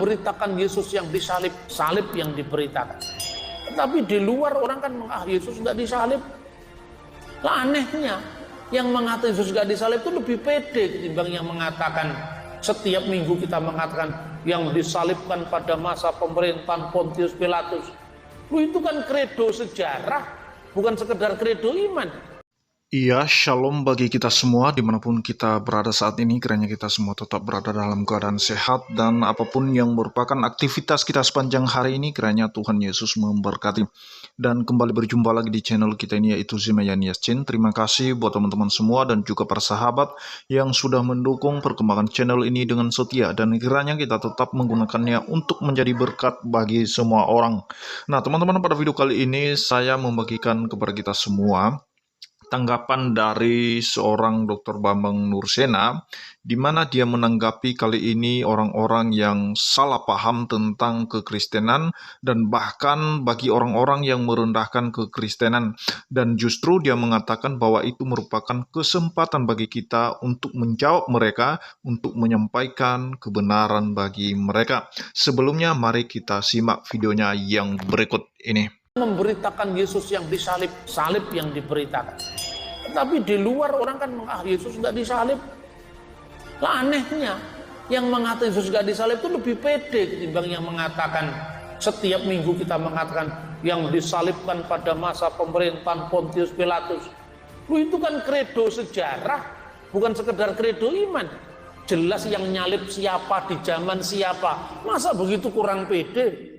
memberitakan Yesus yang disalib, salib yang diberitakan. Tapi di luar orang kan Yesus nggak disalib. Lah anehnya, yang mengatakan Yesus nggak disalib itu lebih pede ketimbang yang mengatakan setiap minggu kita mengatakan yang disalibkan pada masa pemerintahan Pontius Pilatus. Lu itu kan kredo sejarah, bukan sekedar kredo iman. Iya, shalom bagi kita semua dimanapun kita berada saat ini. Kiranya kita semua tetap berada dalam keadaan sehat dan apapun yang merupakan aktivitas kita sepanjang hari ini, kiranya Tuhan Yesus memberkati. Dan kembali berjumpa lagi di channel kita ini, yaitu Zimayan Yasin. Terima kasih buat teman-teman semua dan juga para sahabat yang sudah mendukung perkembangan channel ini dengan setia, dan kiranya kita tetap menggunakannya untuk menjadi berkat bagi semua orang. Nah teman-teman, pada video kali ini saya membagikan kepada kita semua tanggapan dari seorang Dr. Bambang Nursena, di mana dia menanggapi kali ini orang-orang yang salah paham tentang kekristenan dan bahkan bagi orang-orang yang merendahkan kekristenan, dan justru dia mengatakan bahwa itu merupakan kesempatan bagi kita untuk menjawab mereka, untuk menyampaikan kebenaran bagi mereka. Sebelumnya mari kita simak videonya yang berikut ini. Memberitakan Yesus yang disalib, salib yang diberitakan. Tapi di luar orang kan Yesus nggak disalib. Lah anehnya, yang mengatakan Yesus nggak disalib itu lebih pede ketimbang yang mengatakan setiap minggu kita mengatakan yang disalibkan pada masa pemerintahan Pontius Pilatus. Lu itu kan kredo sejarah, bukan sekedar kredo iman. Jelas yang nyalib siapa, di zaman siapa. Masa begitu kurang pede?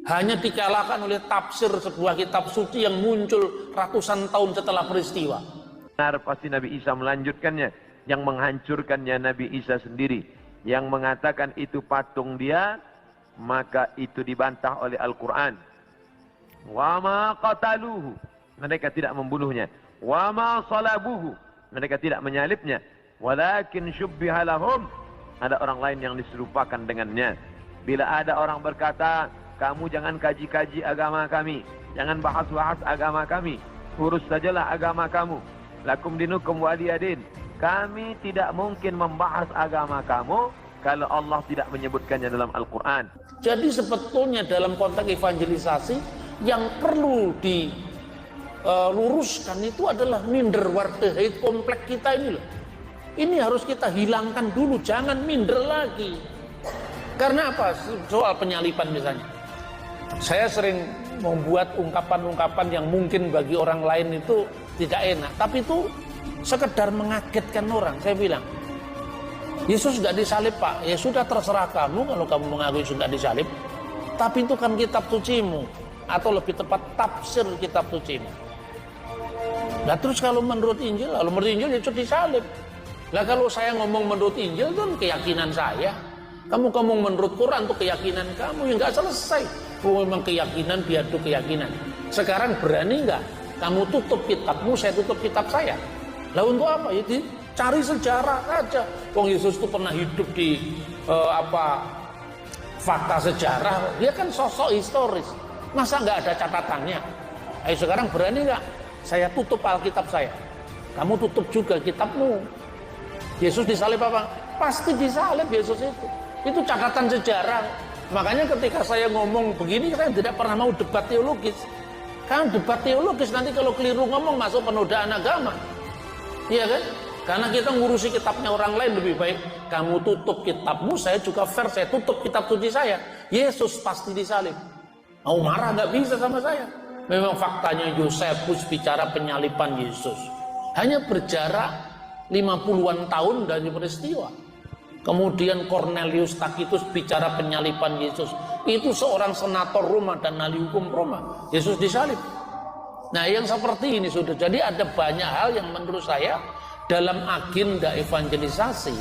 Hanya dikalahkan oleh tafsir sebuah kitab suci yang muncul ratusan tahun setelah peristiwa. Benar, pasti Nabi Isa melanjutkannya. Yang menghancurkannya Nabi Isa sendiri. Yang mengatakan itu patung dia, maka itu dibantah oleh Al-Quran. Wa ma qataluhu, mereka tidak membunuhnya. Wa ma salabuhu, mereka tidak menyalibnya. Walakin syubbiha lahum, ada orang lain yang diserupakan dengannya. Bila ada orang berkata, kamu jangan kaji-kaji agama kami, jangan bahas-bahas agama kami, urus sajalah agama kamu. Lakum dinukum waliyadin. Kami tidak mungkin membahas agama kamu kalau Allah tidak menyebutkannya dalam Al-Quran. Jadi sebetulnya dalam konteks evangelisasi yang perlu diluruskan itu adalah minder wartehait komplek kita ini loh. Ini harus kita hilangkan dulu, jangan minder lagi. Karena apa? Soal penyaliban misalnya. Saya sering membuat ungkapan-ungkapan yang mungkin bagi orang lain itu tidak enak, tapi itu sekedar mengagetkan orang. Saya bilang, Yesus nggak disalib Pak, ya sudah terserah kamu kalau kamu mengakui Yesus nggak disalib, tapi itu kan kitab sucimu, atau lebih tepat tafsir kitab sucimu. Nah terus kalau menurut Injil, Yesus disalib. Lah kalau saya ngomong menurut Injil itu kan keyakinan saya. Kamu ngomong menurut Quran itu keyakinan kamu, yang nggak selesai. Memang keyakinan biadu keyakinan. Sekarang berani nggak kamu tutup kitabmu, saya tutup kitab saya? Lah untuk apa? Ya cari sejarah aja. Wong Yesus itu pernah hidup di fakta sejarah. Dia kan sosok historis. Masa nggak ada catatannya? Ayo sekarang berani nggak? Saya tutup Alkitab saya. Kamu tutup juga kitabmu. Yesus disalib apa? Pasti disalib Yesus itu. Itu catatan sejarah. Makanya ketika saya ngomong begini, saya tidak pernah mau debat teologis. Karena debat teologis nanti kalau keliru ngomong masuk penodaan agama. Iya kan? Karena kita ngurusi kitabnya orang lain, lebih baik kamu tutup kitabmu, saya juga fair, saya tutup kitab suci saya. Yesus pasti disalib. Mau marah nggak bisa sama saya. Memang faktanya Yosefus bicara penyaliban Yesus. Hanya berjarak 50-an tahun dari peristiwa. Kemudian Cornelius Tacitus bicara penyaliban Yesus. Itu seorang senator Roma dan ahli hukum Roma. Yesus disalib. Nah yang seperti ini sudah. Jadi ada banyak hal yang menurut saya dalam agenda evangelisasi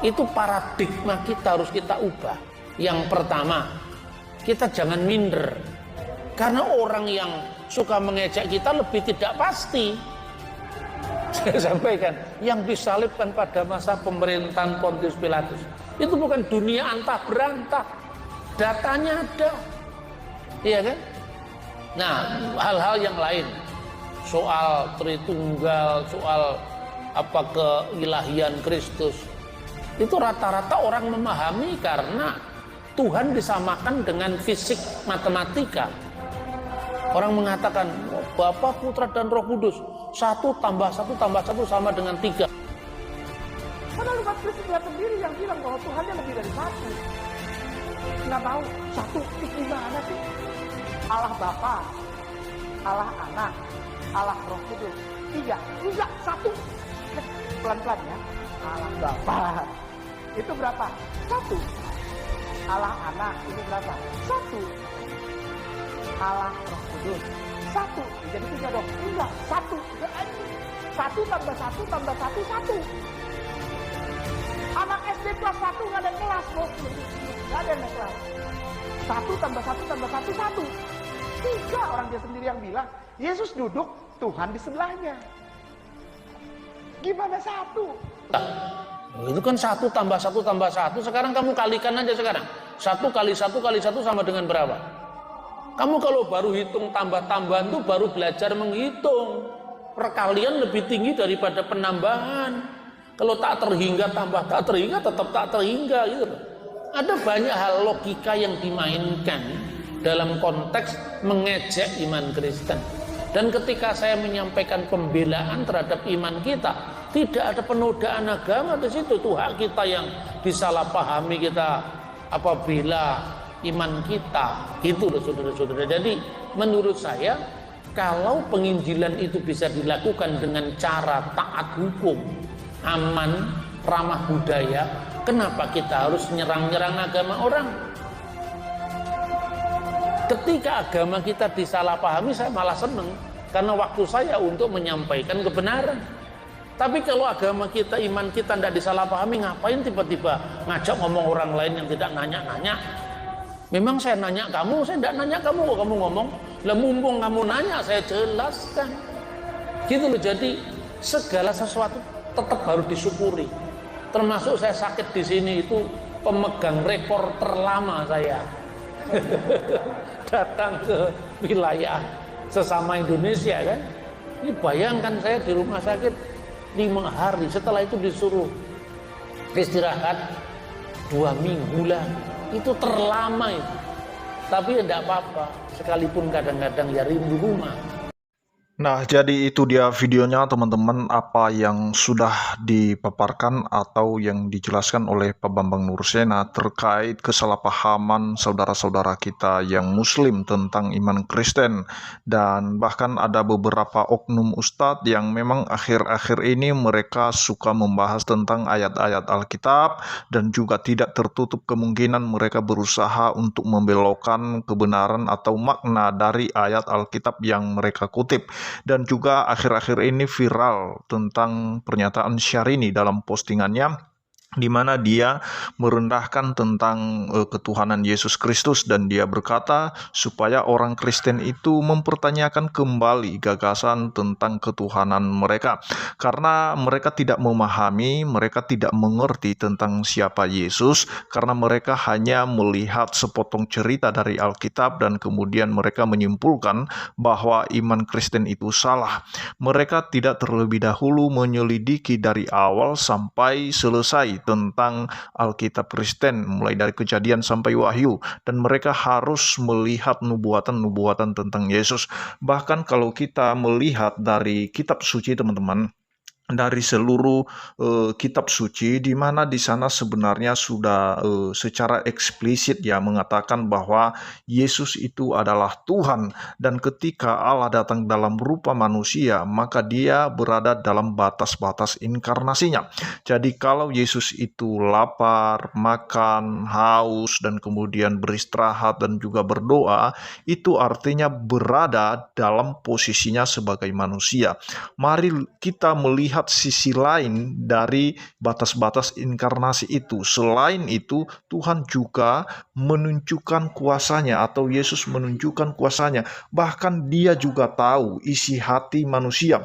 itu paradigma kita harus kita ubah. Yang pertama, kita jangan minder. Karena orang yang suka mengejek kita lebih tidak pasti. Saya sampaikan, yang disalibkan pada masa pemerintahan Pontius Pilatus itu bukan dunia antah berantah, datanya ada, iya kan? Nah, hal-hal yang lain, soal Tritunggal, soal keilahian Kristus, itu rata-rata orang memahami karena Tuhan disamakan dengan fisik matematika. Orang mengatakan Bapa, Putra, dan Roh Kudus, 1 tambah 1 tambah 1 sama dengan 3. Padahal umat Kristen sendiri yang bilang bahwa Tuhannya lebih dari 1. Nggak tahu 1 itu gimana sih? Allah Bapa, Allah Anak, Allah Roh Kudus. 3, enggak 1. Pelan-pelan ya. Allah Bapa. Itu berapa? 1. Allah Anak ini berapa? 1. Allah Roh Kudus 1. Jadi 3 dong. Enggak, 1. 1 tambah 1 tambah 1 1. Anak SD kelas 1 nggak ada kelas, bos. Nggak ada yang kelas. 1 tambah 1 tambah 1 1. 3 orang dia sendiri yang bilang Yesus duduk, Tuhan di sebelahnya. Gimana 1? Itu kan 1 tambah 1 tambah 1. Sekarang kamu kalikan aja sekarang. 1 kali 1 kali 1 sama dengan berapa? Kamu kalau baru hitung tambah-tambahan tuh baru belajar menghitung. Perkalian lebih tinggi daripada penambahan. Kalau tak terhingga tambah tak terhingga tetap tak terhingga gitu. Ada banyak hal logika yang dimainkan dalam konteks mengejek iman Kristen. Dan ketika saya menyampaikan pembelaan terhadap iman kita, tidak ada penodaan agama di situ. Itu hak kita yang disalahpahami kita apabila iman kita. Gitu loh saudara-saudara. Jadi menurut saya kalau penginjilan itu bisa dilakukan dengan cara taat hukum, aman, ramah budaya, kenapa kita harus nyerang-nyerang agama orang? Ketika agama kita disalahpahami, saya malah senang karena waktu saya untuk menyampaikan kebenaran. Tapi kalau agama kita, iman kita tidak disalahpahami, ngapain tiba-tiba ngajak ngomong orang lain yang tidak nanya-nanya? Memang saya nanya kamu, saya tidak nanya kamu kok kamu ngomong. Lah mumpung kamu nanya, saya jelaskan. Gitu loh, jadi segala sesuatu tetap harus disyukuri. Termasuk saya sakit di sini itu pemegang rekor terlama saya. Datang ke wilayah sesama Indonesia kan. Ini bayangkan saya di rumah sakit 5 hari, setelah itu disuruh istirahat 2 minggu lah. Itu terlama itu. Tapi tidak apa-apa, sekalipun kadang-kadang ya rindu rumah. Nah, jadi itu dia videonya teman-teman, apa yang sudah dipaparkan atau yang dijelaskan oleh Pak Bambang Nursena terkait kesalahpahaman saudara-saudara kita yang muslim tentang iman Kristen. Dan bahkan ada beberapa oknum ustadz yang memang akhir-akhir ini mereka suka membahas tentang ayat-ayat Alkitab dan juga tidak tertutup kemungkinan mereka berusaha untuk membelokkan kebenaran atau makna dari ayat Alkitab yang mereka kutip. Dan juga akhir-akhir ini viral tentang pernyataan Syahrini dalam postingannya, di mana dia merendahkan tentang ketuhanan Yesus Kristus, dan dia berkata supaya orang Kristen itu mempertanyakan kembali gagasan tentang ketuhanan mereka, karena mereka tidak memahami, mereka tidak mengerti tentang siapa Yesus, karena mereka hanya melihat sepotong cerita dari Alkitab dan kemudian mereka menyimpulkan bahwa iman Kristen itu salah. Mereka tidak terlebih dahulu menyelidiki dari awal sampai selesai tentang Alkitab Kristen, mulai dari Kejadian sampai Wahyu, dan mereka harus melihat nubuatan-nubuatan tentang Yesus. Bahkan kalau kita melihat dari kitab suci teman-teman, dari seluruh kitab suci, di mana di sana sebenarnya sudah secara eksplisit ya mengatakan bahwa Yesus itu adalah Tuhan, dan ketika Allah datang dalam rupa manusia maka dia berada dalam batas-batas inkarnasinya. Jadi kalau Yesus itu lapar, makan, haus, dan kemudian beristirahat dan juga berdoa, itu artinya berada dalam posisinya sebagai manusia. Mari kita melihat sisi lain dari batas-batas inkarnasi itu. Selain itu, Tuhan juga menunjukkan kuasanya, atau Yesus menunjukkan kuasanya. Bahkan dia juga tahu isi hati manusia.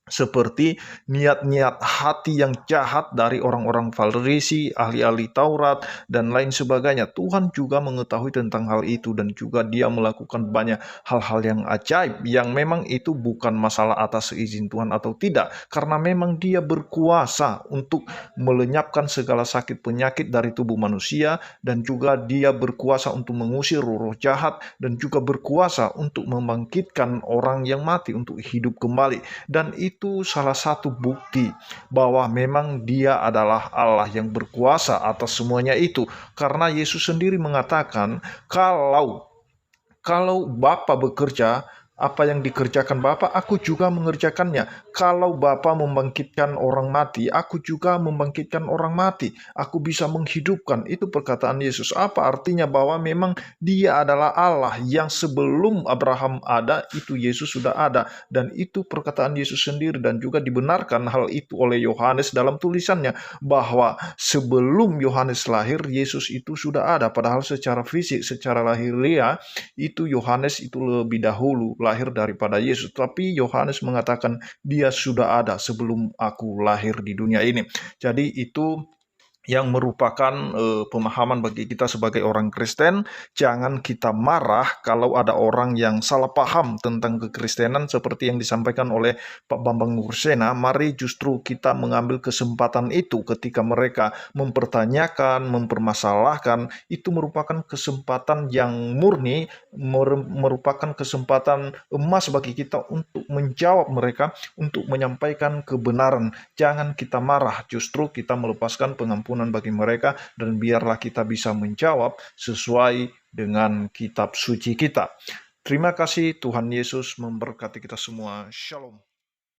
seperti niat-niat hati yang jahat dari orang-orang Farisi, ahli-ahli Taurat, dan lain sebagainya. Tuhan juga mengetahui tentang hal itu dan juga Dia melakukan banyak hal-hal yang ajaib yang memang itu bukan masalah atas izin Tuhan atau tidak, karena memang Dia berkuasa untuk melenyapkan segala sakit penyakit dari tubuh manusia, dan juga Dia berkuasa untuk mengusir roh jahat, dan juga berkuasa untuk membangkitkan orang yang mati untuk hidup kembali. Dan itu salah satu bukti bahwa memang Dia adalah Allah yang berkuasa atas semuanya itu. Karena Yesus sendiri mengatakan, kalau Bapa bekerja, apa yang dikerjakan Bapa, aku juga mengerjakannya. Kalau Bapa membangkitkan orang mati, aku juga membangkitkan orang mati. Aku bisa menghidupkan. Itu perkataan Yesus. Apa artinya? Bahwa memang Dia adalah Allah yang sebelum Abraham ada, itu Yesus sudah ada. Dan itu perkataan Yesus sendiri, dan juga dibenarkan hal itu oleh Yohanes dalam tulisannya, bahwa sebelum Yohanes lahir, Yesus itu sudah ada. Padahal secara fisik, secara lahiriah, itu Yohanes itu lebih dahulu lahir daripada Yesus. Tapi Yohanes mengatakan Dia sudah ada sebelum aku lahir di dunia ini. Jadi itu yang merupakan pemahaman bagi kita sebagai orang Kristen. Jangan kita marah kalau ada orang yang salah paham tentang kekristenan seperti yang disampaikan oleh Pak Bambang Nursena. Mari justru kita mengambil kesempatan itu ketika mereka mempertanyakan, mempermasalahkan. Itu merupakan kesempatan yang murni, merupakan kesempatan emas bagi kita untuk menjawab mereka, untuk menyampaikan kebenaran. Jangan kita marah, justru kita melepaskan pengampunan bagi mereka, dan biarlah kita bisa menjawab sesuai dengan kitab suci kita. Terima kasih, Tuhan Yesus memberkati kita semua. Shalom.